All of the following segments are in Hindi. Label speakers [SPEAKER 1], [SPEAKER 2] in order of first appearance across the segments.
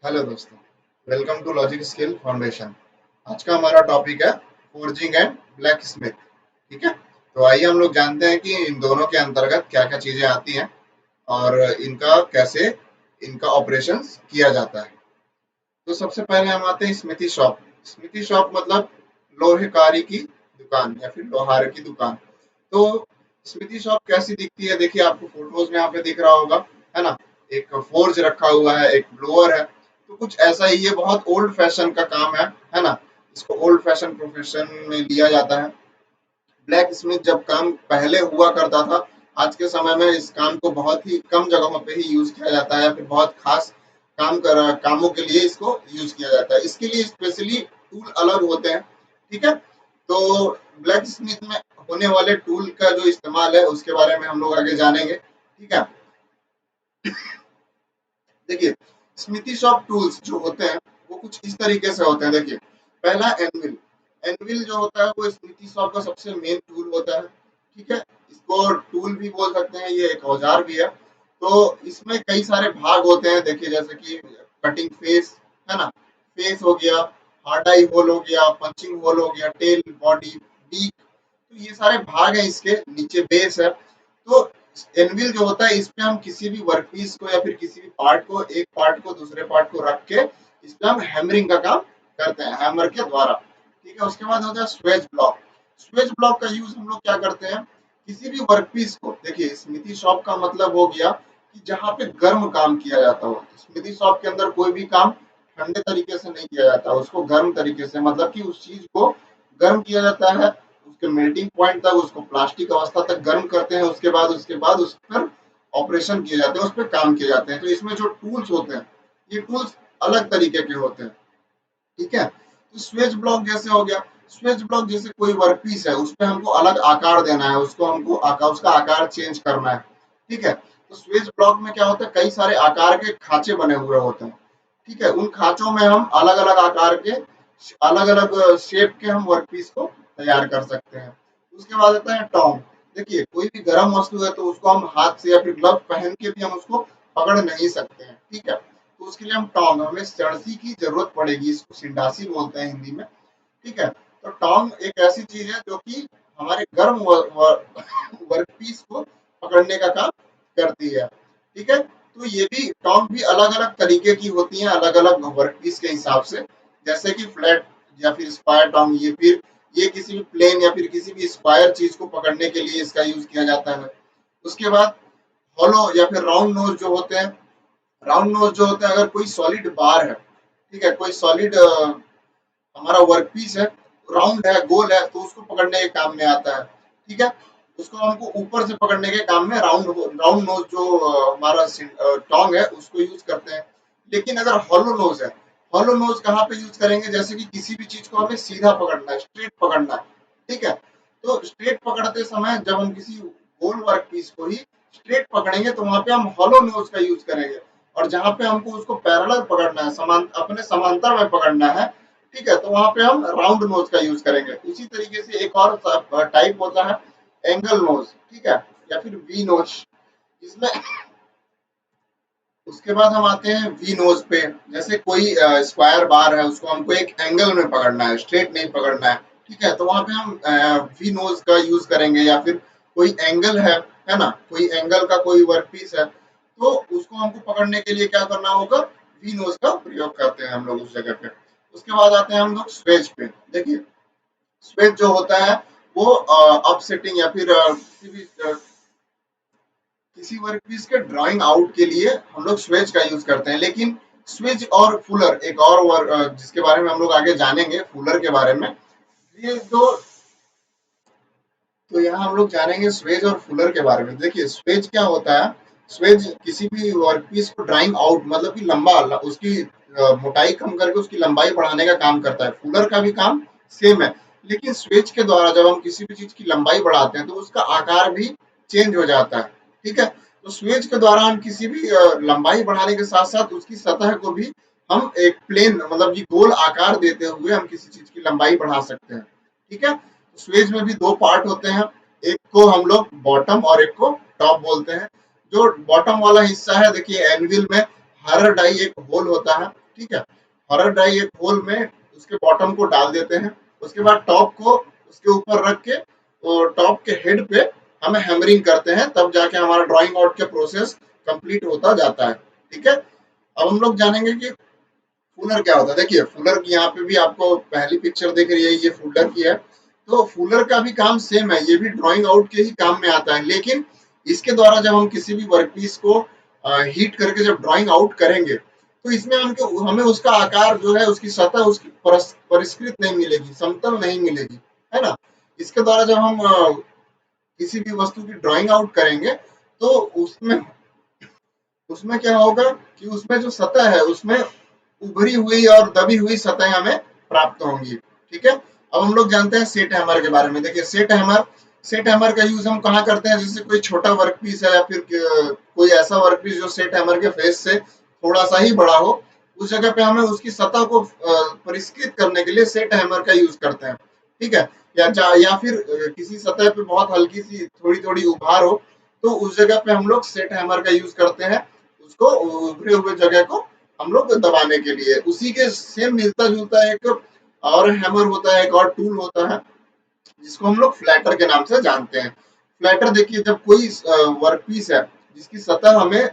[SPEAKER 1] हेलो दोस्तों, welcome to logic skill foundation. आज का हमारा टॉपिक है फोर्जिंग एंड ब्लैक स्मिथ। ठीक है, तो आइए हम लोग जानते हैं कि इन दोनों के अंतर्गत क्या क्या चीजें आती हैं और इनका कैसे इनका ऑपरेशन किया जाता है। तो सबसे पहले हम आते हैं स्मिथी शॉप। स्मिथी शॉप मतलब लोहेकारी की दुकान या फिर लोहार की दुकान। तो स्मिथी शॉप कैसी दिखती है, देखिए आपको फोटोज में यहाँ पे दिख रहा होगा, है ना। एक फोर्ज रखा हुआ है, एक ब्लोअर है। तो कुछ ऐसा ही, ये बहुत ओल्ड फैशन का काम है ना। इसको ओल्ड फैशन प्रोफेशन में लिया जाता है। ब्लैक स्मिथ जब काम पहले हुआ करता था, आज के समय में इस काम को बहुत ही कम जगहों पे ही यूज किया जाता है, फिर बहुत खास कामों के लिए इसको यूज किया जाता है। इसके लिए स्पेशली टूल अलग होते हैं। ठीक है, तो ब्लैक स्मिथ में होने वाले टूल का जो इस्तेमाल है उसके बारे में हम लोग आगे जानेंगे। ठीक है, देखिए स्मिथी शॉप टूल्स जो होते हैं वो कुछ इस तरीके से होते हैं। देखिए, पहला एनविल। एनविल जो होता है वो स्मिथी शॉप का सबसे मेन टूल होता है। ठीक है, इसको टूल भी बोल सकते हैं, ये एक औजार भी है। तो इसमें कई सारे भाग होते हैं, देखिए जैसे कि कटिंग फेस, है ना, फेस हो गया, हार्ड आई होल हो गया, पंचिंग होल हो गया, टेल, बॉडी, बीक। तो ये सारे भाग हैं, इसके नीचे बेस है। तो एनविल जो होता है, इस पे हम किसी भी वर्कपीस को या फिर किसी भी पार्ट को, एक पार्ट को दूसरे पार्ट को रख के इस पे हम हैमरिंग का काम करते हैं, हैमर के द्वारा। ठीक है, उसके बाद होता है स्वेज ब्लॉक। स्वेज ब्लॉक का यूज हम लोग क्या करते हैं, किसी भी वर्कपीस को, देखिए स्मिथी शॉप का मतलब हो गया कि जहाँ पे गर्म काम किया जाता हो। स्मिथी शॉप के अंदर कोई भी काम ठंडे तरीके से नहीं किया जाता, उसको गर्म तरीके से, मतलब कि उस चीज को गर्म किया जाता है, उसके मेल्टिंग पॉइंट तक, उसको प्लास्टिक अवस्था तक गर्म करते हैं। उसके बाद उस पर ऑपरेशन किए जाते हैं, उस पर काम किए जाते हैं। तो इसमें जो टूल्स होते हैं, ये टूल्स अलग तरीके के होते हैं। ठीक है, तो स्वेज ब्लॉक जैसे हो गया, स्वेज ब्लॉक जैसे कोई वर्कपीस है, उस पे हमको अलग आकार देना है, उसको हमको उसका आकार चेंज करना है। ठीक है, तो स्वेज ब्लॉक में क्या होता है, कई सारे आकार के खांचे बने हुए होते हैं। ठीक है, उन खांचों में हम अलग अलग आकार के, अलग अलग शेप के हम वर्कपीस को तैयार कर सकते हैं। उसके बाद आता है टोंग। देखिए कोई भी गर्म वस्तु है तो उसको हम हाथ से या फिर ग्लव पहन के भी हम उसको पकड़ नहीं सकते हैं। ठीक है, तो उसके लिए हम टोंग, हमें सड़सी की जरूरत पड़ेगी, इसको सिंडासी बोलते हैं हिंदी में। ठीक है, तो टोंग एक ऐसी चीज है जो कि हमारे गर्म वर्कपीस को पकड़ने का काम करती है। ठीक है, तो ये भी टोंग भी अलग अलग तरीके की होती हैं, अलग अलग वर्कपीस के हिसाब से। जैसे कि फ्लैट या फिर स्क्वायर टोंग, ये किसी भी प्लेन या फिर किसी भी स्क्वायर चीज को पकड़ने के लिए इसका यूज किया जाता है। उसके बाद हॉलो या फिर राउंड नोज जो होते हैं, राउंड नोज जो होता है, अगर कोई सॉलिड बार है, ठीक है, कोई सॉलिड हमारा वर्कपीस है, राउंड है, गोल है, तो उसको पकड़ने के काम में आता है। ठीक है, उसको हमको ऊपर से पकड़ने के काम में राउंड राउंड नोज जो हमारा टोंग है उसको यूज करते हैं। लेकिन अगर हॉलो नोज है, हॉलो नोज कहाँ पे यूज करेंगे, जैसे कि किसी भी चीज को हमें सीधा पकड़ना है, स्ट्रेट पकड़ना है। ठीक है, तो स्ट्रेट पकड़ते समय जब हम किसी गोल वर्क पीस को ही स्ट्रेट पकड़ेंगे तो वहां पे हम हॉलो नोज का यूज करेंगे। और जहां पे हमको उसको पैरेलल पकड़ना है, अपने समांतर में पकड़ना है, ठीक है, तो वहां पे हम राउंड नोज का यूज करेंगे। उसी तरीके से एक और टाइप होता है एंगल नोज। ठीक है, या फिर वी नोज, इसमें उसके बाद हम आते हैं वी नोज पे। जैसे कोई स्क्वायर बार है, उसको हमको एक एंगल में पकड़ना है, स्ट्रेट नहीं पकड़ना है। ठीक है, तो वहां पे हम वी नोज का यूज करेंगे। या फिर कोई एंगल है ना, कोई एंगल का कोई वर्क पीस है, तो उसको हमको पकड़ने के लिए क्या करना होगा, वी नोज का प्रयोग करते हैं हम लोग उस जगह पे। उसके बाद आते हैं हम लोग स्वेज पे। देखिए स्वेज जो होता है वो अपसेटिंग या फिर किसी वर्कपीस के ड्राइंग आउट के लिए हम लोग स्वेज का यूज करते हैं। लेकिन स्वेज और फुलर एक और जिसके बारे में हम लोग आगे जानेंगे, फुलर के बारे में। ये दो, तो यहाँ हम लोग जानेंगे स्वेज और फुलर के बारे में। देखिए स्वेज क्या होता है, स्वेज किसी भी वर्कपीस को ड्राइंग आउट, मतलब कि लंबा, उसकी मोटाई कम करके उसकी लंबाई बढ़ाने का काम करता है। फुलर का भी काम सेम है, लेकिन स्वेज के द्वारा जब हम किसी भी चीज की लंबाई बढ़ाते हैं तो उसका आकार भी चेंज हो जाता है। ठीक है, तो स्वेज के द्वारा हम किसी भी लंबाई बढ़ाने के साथ साथ उसकी सतह को भी हम एक प्लेन, मतलब कि गोल आकार देते हुए हम किसी चीज की लंबाई बढ़ा सकते हैं। ठीक है, स्वेज में भी दो पार्ट होते हैं, एक को हम लोग बॉटम और एक को टॉप बोलते हैं। जो बॉटम वाला हिस्सा है, देखिए एनविल में हर डाई एक होल होता है, ठीक है। हॉरर ड्राई एक होल में उसके बॉटम को डाल देते हैं, उसके बाद टॉप को उसके ऊपर रख के और टॉप के हेड पे हमें हैमरिंग करते हैं, तब जाके हमारा ड्राइंग आउट के प्रोसेस कंप्लीट होता जाता है। ठीक है। अब हम लोग जानेंगे कि फूलर क्या होता है। देखिए फूलर की यहाँ पे भी आपको पहली पिक्चर दिख रही है, ये फूलर की है। तो फूलर का भी काम सेम है, ये भी ड्राइंग आउट के ही काम में आता है, लेकिन इसके द्वारा जब हम किसी भी वर्कपीस को हीट करके जब ड्राइंग आउट करेंगे तो इसमें हमको हमें उसका आकार जो है, उसकी सतह उसकी परिष्कृत नहीं मिलेगी, समतल नहीं मिलेगी, है ना। इसके द्वारा जब हम किसी भी वस्तु की ड्राइंग आउट करेंगे तो उसमें उसमें क्या होगा कि उसमें जो सतह है उसमें उभरी हुई और दबी हुई सतह हमें प्राप्त होंगी। ठीक है। अब हम लोग जानते हैं सेट हैमर के बारे में। देखिए सेट हैमर का यूज हम कहाँ करते हैं, जैसे कोई छोटा वर्क पीस है या फिर कोई ऐसा वर्क पीस जो सेट हैमर के फेस से थोड़ा सा ही बड़ा हो, उस जगह पे हमें उसकी सतह को परिष्कृत करने के लिए सेट हैमर का यूज करते हैं। ठीक है। या फिर किसी सतह पे बहुत हल्की सी थोड़ी थोड़ी उभार हो, तो उस जगह पे हम लोग सेट हैमर का यूज करते हैं, उसको उभरे हुए जगह को हम लोग दबाने के लिए। उसी के सेम मिलता जुलता एक और हैमर होता है, एक और टूल होता है जिसको हम लोग फ्लैटर के नाम से जानते हैं। फ्लैटर देखिए, जब कोई वर्कपीस है जिसकी सतह हमें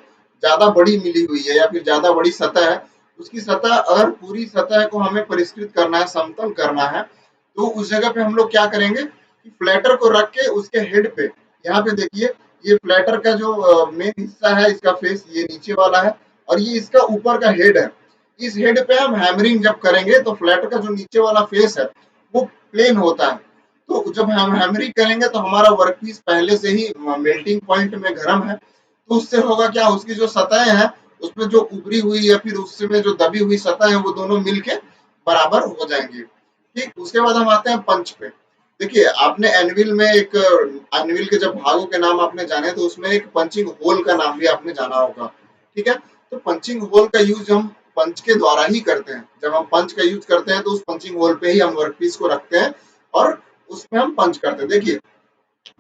[SPEAKER 1] ज्यादा बड़ी मिली हुई है या फिर ज्यादा बड़ी सतह है, उसकी सतह अगर पूरी सतह को हमें परिष्कृत करना है, समतल करना है, तो उस जगह पे हम लोग क्या करेंगे कि फ्लैटर को रख के उसके हेड पे, यहाँ पे देखिए ये फ्लैटर का जो मेन हिस्सा है, इसका फेस ये नीचे वाला है और ये इसका ऊपर का हेड है। इस हेड पे हम हैमरिंग जब करेंगे तो फ्लैटर का जो नीचे वाला फेस है वो प्लेन होता है। तो जब हम हैमरिंग करेंगे तो हमारा वर्कपीस पहले से ही मेल्टिंग पॉइंट में गर्म है, तो उससे होगा क्या, उसकी जो सतहें हैं उसमें जो उभरी हुई या फिर उसमें जो दबी हुई सतह है वो दोनों मिलके बराबर हो जाएंगी। ठीक। उसके बाद हम आते हैं पंच पे। देखिए आपने एनविल में एक एनविल के जब भागों के नाम आपने जाने तो उसमें एक पंचिंग होल का नाम भी आपने जाना होगा। ठीक है। तो पंचिंग होल का यूज हम पंच के द्वारा ही करते हैं। जब हम पंच का यूज करते हैं तो उस पंचिंग होल पे ही हम वर्कपीस को रखते हैं और उसमें हम पंच करते हैं। देखिए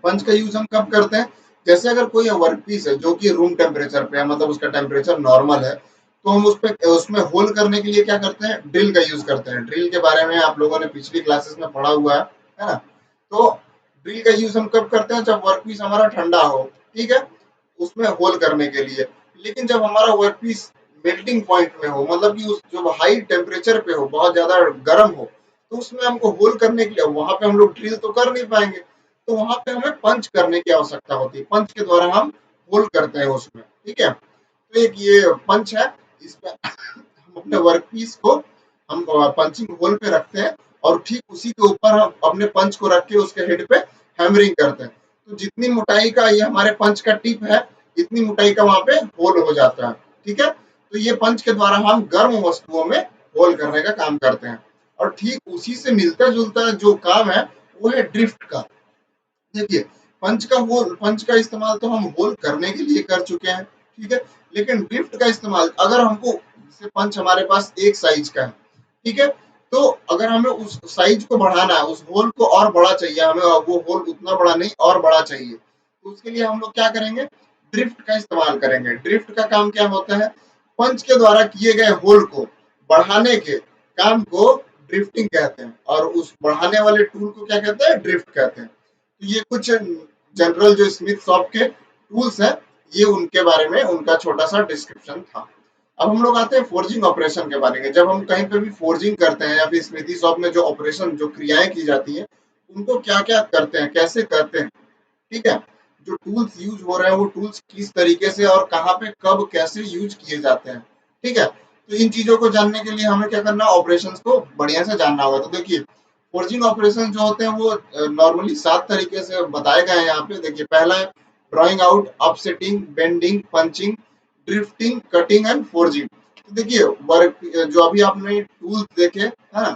[SPEAKER 1] पंच का यूज हम कब करते हैं, जैसे अगर कोई वर्कपीस है जो कि रूम टेम्परेचर पे है, मतलब उसका टेम्परेचर नॉर्मल है, तो हम उस पे उसमें होल करने के लिए क्या करते हैं, ड्रिल का यूज करते हैं। ड्रिल के बारे में आप लोगों ने पिछली क्लासेस में पढ़ा हुआ है ना। तो ड्रिल का यूज हम कब करते हैं, जब वर्कपीस हमारा ठंडा हो, ठीक है, उसमें होल करने के लिए। लेकिन जब हमारा वर्कपीस मेल्टिंग पॉइंट में हो, मतलब कि उस जो हाई टेम्परेचर पे हो, बहुत ज्यादा गर्म हो, तो उसमें हमको होल करने के लिए वहां पे हम लोग ड्रिल तो कर नहीं पाएंगे, तो वहां पे हमें पंच करने की आवश्यकता होती है। पंच के द्वारा हम होल करते हैं उसमें। ठीक है। तो एक ये पंच है, इसमें हम अपने वर्कपीस को हम पंचिंग होल पे रखते हैं और ठीक उसी के ऊपर हम अपने पंच को रख के उसके हेड पे हैमरिंग करते हैं। तो जितनी मोटाई का ये हमारे पंच का टिप है, इतनी मोटाई का वहां पे होल हो जाता है। ठीक है। तो ये पंच के द्वारा हम गर्म वस्तुओं में होल करने का काम करते हैं। और ठीक उसी से मिलता जुलता जो काम है वो है ड्रिफ्ट का। देखिए पंच का इस्तेमाल तो हम होल करने के लिए कर चुके हैं, ठीक है, लेकिन ड्रिफ्ट का इस्तेमाल अगर हमको, जैसे पंच हमारे पास एक साइज का है, ठीक है, तो अगर हमें उस साइज को बढ़ाना है, उस होल को और बड़ा चाहिए, हमें वो होल उतना बड़ा नहीं और बड़ा चाहिए, तो उसके लिए हम लोग क्या करेंगे, ड्रिफ्ट का इस्तेमाल करेंगे। ड्रिफ्ट का काम क्या होता है, पंच के द्वारा किए गए होल को बढ़ाने के काम को ड्रिफ्टिंग कहते हैं और उस बढ़ाने वाले टूल को क्या कहते हैं, ड्रिफ्ट कहते हैं। तो ये कुछ जनरल जो स्मिथ शॉप के टूल्स हैं, ये उनके बारे में उनका छोटा सा डिस्क्रिप्शन था। अब हम लोग आते हैं फोर्जिंग ऑपरेशन के बारे में। जब हम कहीं पे भी फोर्जिंग करते हैं या फिर स्मिथी शॉप में जो ऑपरेशन जो क्रियाएं की जाती हैं उनको क्या क्या करते हैं, कैसे करते हैं, ठीक है, जो टूल्स यूज हो रहे हैं वो टूल्स किस तरीके से और कहाँ पे कब कैसे यूज किए जाते हैं। ठीक है। तो इन चीजों को जानने के लिए हमें क्या करना है, ऑपरेशंस को बढ़िया से जानना होगा। तो देखिए फोर्जिंग ऑपरेशन जो होते हैं वो नॉर्मली 7 तरीके से बताए गए हैं यहाँ पे। देखिए पहला है drawing out, upsetting, bending, punching, drifting, cutting and forging. तो देखिए वर्क जो अभी आपने टूल्स देखे है ना,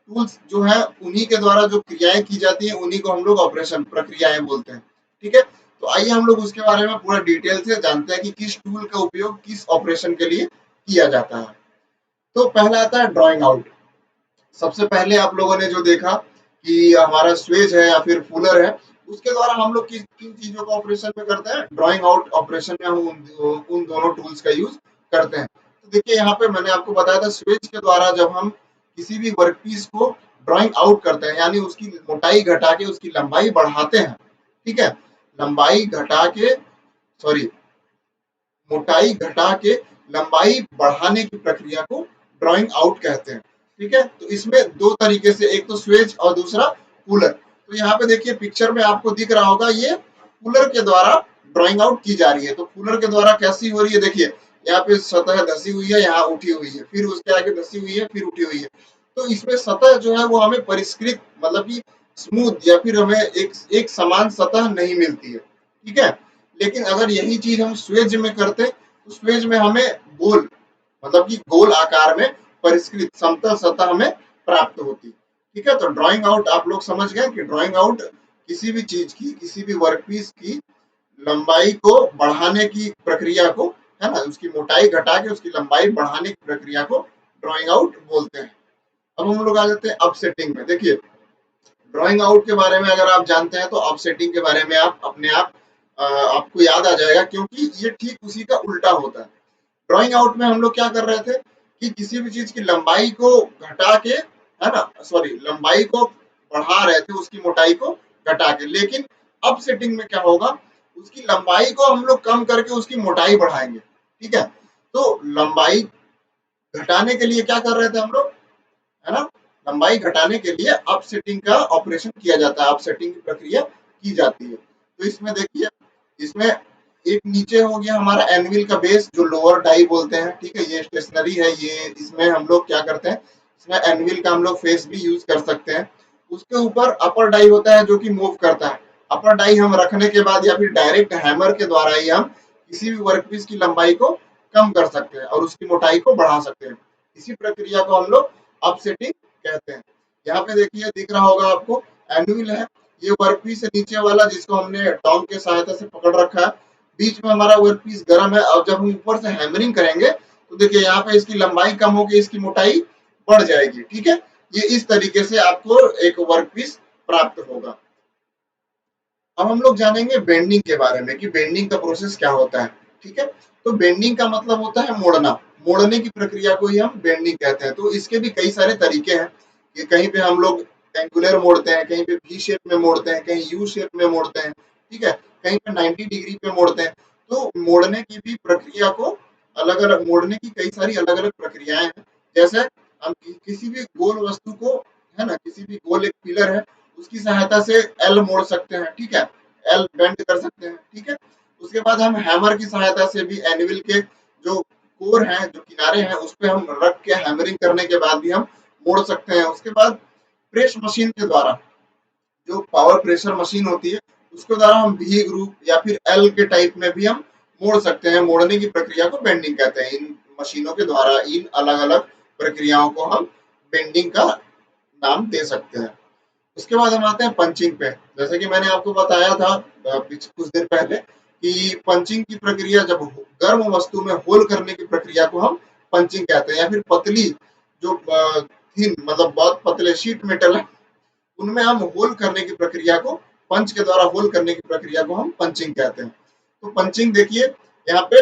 [SPEAKER 1] टूल्स जो है उन्हीं के द्वारा जो क्रियाएं की जाती हैं उन्हीं को हम लोग ऑपरेशन प्रक्रियाएं बोलते हैं। ठीक है। तो आइए हम लोग उसके बारे में पूरा डिटेल से जानते हैं कि किस टूल का उपयोग किस ऑपरेशन के लिए किया जाता है। तो पहला आता है ड्राइंग आउट। सबसे पहले आप लोगों ने जो देखा कि हमारा स्वेज है या फिर फूलर है, उसके द्वारा हम लोग किन किन चीजों का ऑपरेशन में करते हैं, ड्राइंग आउट ऑपरेशन में हम उन दोनों टूल्स का यूज करते हैं। तो देखिए यहाँ पे मैंने आपको बताया था स्वेज के द्वारा जब हम किसी भी वर्क पीस को ड्राइंग आउट करते हैं, यानी उसकी मोटाई घटा के उसकी लंबाई बढ़ाते हैं, ठीक है, लंबाई घटा के, सॉरी, मोटाई घटा के लंबाई बढ़ाने की प्रक्रिया को ड्राइंग आउट कहते हैं, ठीक है। तो इसमें दो तरीके से, एक तो स्वेज और दूसरा कूलर। तो यहाँ पे देखिए पिक्चर में आपको दिख रहा होगा, ये कूलर के द्वारा ड्राइंग आउट की जा रही है। तो कूलर के द्वारा कैसी हो रही है, देखिए यहाँ पे सतह धसी हुई है, यहाँ उठी हुई है, फिर उसके आगे धसी हुई है, फिर उठी हुई है। तो इसमें सतह जो है वो हमें परिष्कृत, मतलब कि स्मूथ, या फिर हमें एक समान सतह नहीं मिलती है, ठीक है। लेकिन अगर यही चीज हम स्वेज में करते तो स्वेज में हमें गोल, मतलब कि गोल आकार में परिष्कृत समतल सतह हमें प्राप्त होती, ठीक है। तो ड्राइंग आउट आप लोग समझ गए कि ड्राइंग आउट किसी भी चीज की, किसी भी वर्कपीस की लंबाई को बढ़ाने की प्रक्रिया को, है ना, उसकी मोटाई घटा के उसकी लंबाई बढ़ाने की प्रक्रिया को ड्राइंग आउट बोलते हैं। अब हम लोग आ जाते हैं अपसेटिंग में। देखिए ड्राइंग आउट के बारे में अगर आप जानते हैं तो अपसेटिंग के बारे में आप अपने आप आपको याद आ जाएगा, क्योंकि ये ठीक उसी का उल्टा होता है। ड्राइंग आउट में हम लोग क्या कर रहे थे कि किसी भी चीज की लंबाई को घटा के, है ना, सॉरी, लंबाई को बढ़ा रहे थे उसकी मोटाई को घटा के। लेकिन अब सेटिंग में क्या होगा, उसकी लंबाई को हम लोग कम करके उसकी मोटाई बढ़ाएंगे, ठीक है। तो लंबाई घटाने के लिए क्या कर रहे थे हम लोग, है ना, लंबाई घटाने के लिए अपसेटिंग का ऑपरेशन किया जाता है, अपसेटिंग की प्रक्रिया की जाती है। तो इसमें देखिए, इसमें एक नीचे हो गया हमारा एनविल का बेस, जो लोअर डाई बोलते हैं, ठीक है, ये स्टेशनरी है, ये इसमें हम लोग क्या करते हैं, इसमें एनविल का हम लोग फेस भी यूज कर सकते हैं। उसके ऊपर अपर डाई होता है जो कि मूव करता है। अपर डाई हम रखने के बाद या फिर डायरेक्ट हैमर के द्वारा ही हम किसी भी वर्कपीस की लंबाई को कम कर सकते हैं और उसकी मोटाई को बढ़ा सकते हैं। इसी प्रक्रिया को हम लोग अपसेटिंग कहते हैं। यहाँ पे देखिए दिख रहा होगा आपको, एनुअल है, ये वर्कपीस है नीचे वाला जिसको हमने टॉन्ग के सहायता से पकड़ रखा है। बीच में हमारा वर्कपीस गर्म है, और जब हम ऊपर से हैमरिंग करेंगे तो देखिए यहाँ पे इसकी लंबाई कम होगी, इसकी मोटाई बढ़ जाएगी, ठीक है। ये इस तरीके से आपको एक वर्कपीस प्राप्त होगा। अब हम लोग जानेंगे बेंडिंग के बारे में कि बेंडिंग का प्रोसेस क्या होता है, ठीक है। तो बेंडिंग का मतलब होता है मोड़ना, मोड़ने की प्रक्रिया को ही हम बेंडिंग कहते हैं। तो इसके भी कई सारे तरीके हैं कि कहीं पे हम लोग एंगुलर मोड़ते हैं, कहीं पे वी शेप में मोड़ते हैं, कहीं यू शेप में मोड़ते हैं, ठीक है, कहीं पे 90 डिग्री पे मोड़ते हैं। तो मोड़ने की भी प्रक्रिया को, अलग अलग मोड़ने की कई सारी अलग अलग प्रक्रियाएं हैं। जैसे हम किसी भी गोल वस्तु को, है ना, किसी भी गोल एक पिलर है, उसकी सहायता से एल मोड़ सकते हैं, ठीक है, एल बेंड कर सकते हैं, ठीक है। उसके बाद हम हैमर की सहायता से भी एनविल के जो कोर हैं, जो किनारे हैं, उस पे हम रख के हैमरिंग करने के बाद भी हम मोड़ सकते हैं। उसके बाद प्रेस मशीन के द्वारा, जो पावर प्रेशर मशीन होती है, उसके द्वारा हम वी ग्रुप या फिर एल के टाइप में भी हम मोड़ सकते हैं। मोड़ने की प्रक्रिया को बेंडिंग कहते हैं। इन मशीनों के द्वारा इन अलग अलग प्रक्रियाओं को हम बेंडिंग का नाम दे सकते हैं। उसके बाद हम आते हैं पंचिंग पे। जैसे कि मैंने आपको बताया था कुछ देर पहले कि पंचिंग की प्रक्रिया, जब गर्म वस्तु में होल करने की प्रक्रिया को हम पंचिंग कहते हैं। या फिर पतली, जो थिन, मतलब बहुत पतले शीट मेटल है, उनमें हम होल करने की प्रक्रिया को, पंच के द्वारा होल करने की प्रक्रिया को हम पंचिंग कहते हैं। तो पंचिंग देखिए यहाँ पे,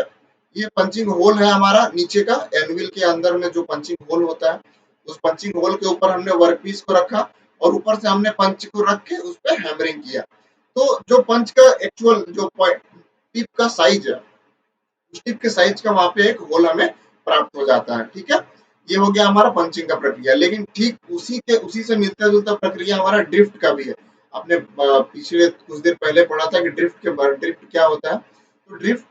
[SPEAKER 1] ये पंचिंग होल है हमारा नीचे का, एनविल के अंदर में जो पंचिंग होल होता है, उस पंचिंग होल के ऊपर हमने वर्कपीस को रखा और ऊपर से हमने पंच को रख के उस पर हैमरिंग किया। तो जो पंच का एक्चुअल जो टिप का साइज है, उस टिप के साइज का वहां पे एक होल हमें प्राप्त हो जाता है, ठीक है। ये हो गया हमारा पंचिंग का प्रक्रिया। लेकिन ठीक उसी से मिलता जुलता प्रक्रिया हमारा ड्रिफ्ट का भी है। आपने पिछले कुछ देर पहले पढ़ा था कि ड्रिफ्ट क्या होता है। तो ड्रिफ्ट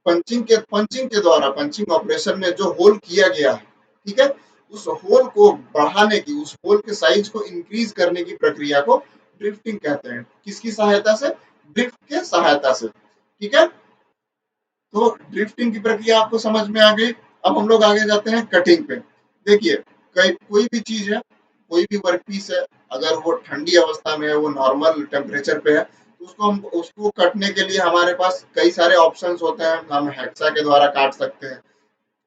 [SPEAKER 1] पंचिंग के द्वारा, पंचिंग ऑपरेशन में जो होल किया गया है, ठीक है, उस होल को बढ़ाने की, उस होल के साइज को इंक्रीज करने की प्रक्रिया को ड्रिफ्टिंग कहते हैं। किसकी सहायता से? ड्रिफ्ट के सहायता से, ठीक है। तो ड्रिफ्टिंग की प्रक्रिया आपको समझ में आ गई। अब हम लोग आगे जाते हैं कटिंग पे। देखिए कोई भी चीज है, कोई भी वर्कपीस है, अगर वो ठंडी अवस्था में है, वो नॉर्मल टेम्परेचर पे है, तो उसको कटने के लिए हमारे पास कई सारे ऑप्शंस होते हैं। हम हेक्सा के द्वारा काट सकते हैं,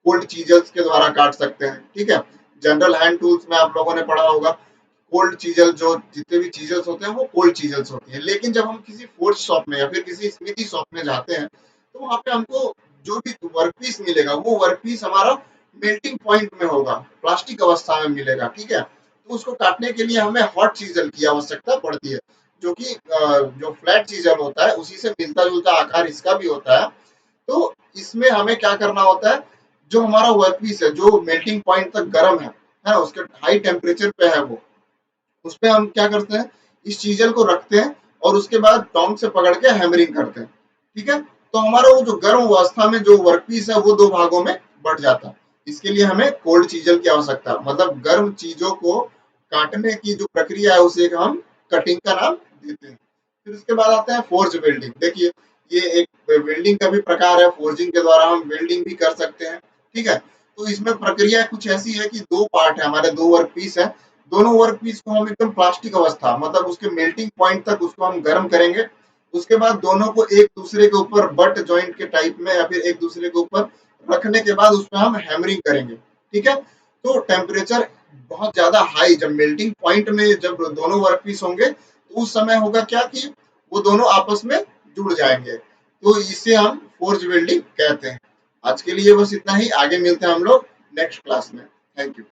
[SPEAKER 1] कोल्ड चीजल्स के द्वारा काट सकते हैं, ठीक है। जनरल हैंड टूल्स में आप लोगों ने पढ़ा होगा, कोल्ड चीजल, जो जितने भी चीजल्स होते हैं वो कोल्ड चीजल्स होती हैं। लेकिन जब हम किसी फोर्ज शॉप में या फिर किसी स्मिथी शॉप में जाते हैं, तो वहां पे हमको जो भी वर्कपीस मिलेगा वो वर्कपीस हमारा मेल्टिंग पॉइंट में होगा, प्लास्टिक अवस्था में मिलेगा, ठीक है। तो उसको काटने के लिए हमें हॉट चीजल की आवश्यकता पड़ती है, जो कि जो फ्लैट चीजल होता है उसी से मिलता जुलता आकार इसका भी होता है। तो इसमें हमें क्या करना होता है, जो हमारा वर्कपीस है जो मेल्टिंग पॉइंट तक गर्म है उसके हाई टेम्परेचर पे है वो, उस पे हम क्या करते हैं, इस चीजल को रखते हैं और उसके बाद टोंग से पकड़ के हैमरिंग करते हैं, ठीक है। तो हमारा वो जो गर्म अवस्था में जो वर्कपीस है वो दो भागों में बढ़ जाता है। इसके लिए हमें कोल्ड चीजल की आवश्यकता है, मतलब गर्म चीजों को काटने की जो प्रक्रिया है उसे हम कटिंग का नाम देते हैं। फिर उसके बाद आता है फोर्ज वेल्डिंग। देखिए, ये एक वेल्डिंग का भी प्रकार है, फोर्जिंग के द्वारा हम वेल्डिंग भी कर सकते हैं, ठीक है। तो इसमें प्रक्रिया कुछ ऐसी है कि दो पार्ट है, हमारे दो वर्क पीस है, दोनों वर्क पीस को हम एकदम प्लास्टिक अवस्था मतलब उसके मेल्टिंग पॉइंट तक उसको हम गर्म करेंगे। उसके बाद दोनों को एक दूसरे के ऊपर बट जॉइंट के टाइप में या फिर एक दूसरे के ऊपर रखने के बाद उसमें हम हैमरिंग करेंगे, ठीक है। तो टेम्परेचर बहुत ज्यादा हाई, जब मेल्टिंग पॉइंट में जब दोनों वर्क पीस होंगे तो उस समय होगा क्या कि वो दोनों आपस में जुड़ जाएंगे, तो इसे हम फोर्ज वेल्डिंग कहते हैं। आज के लिए बस इतना ही, आगे मिलते हैं हम लोग नेक्स्ट क्लास में। Thank you.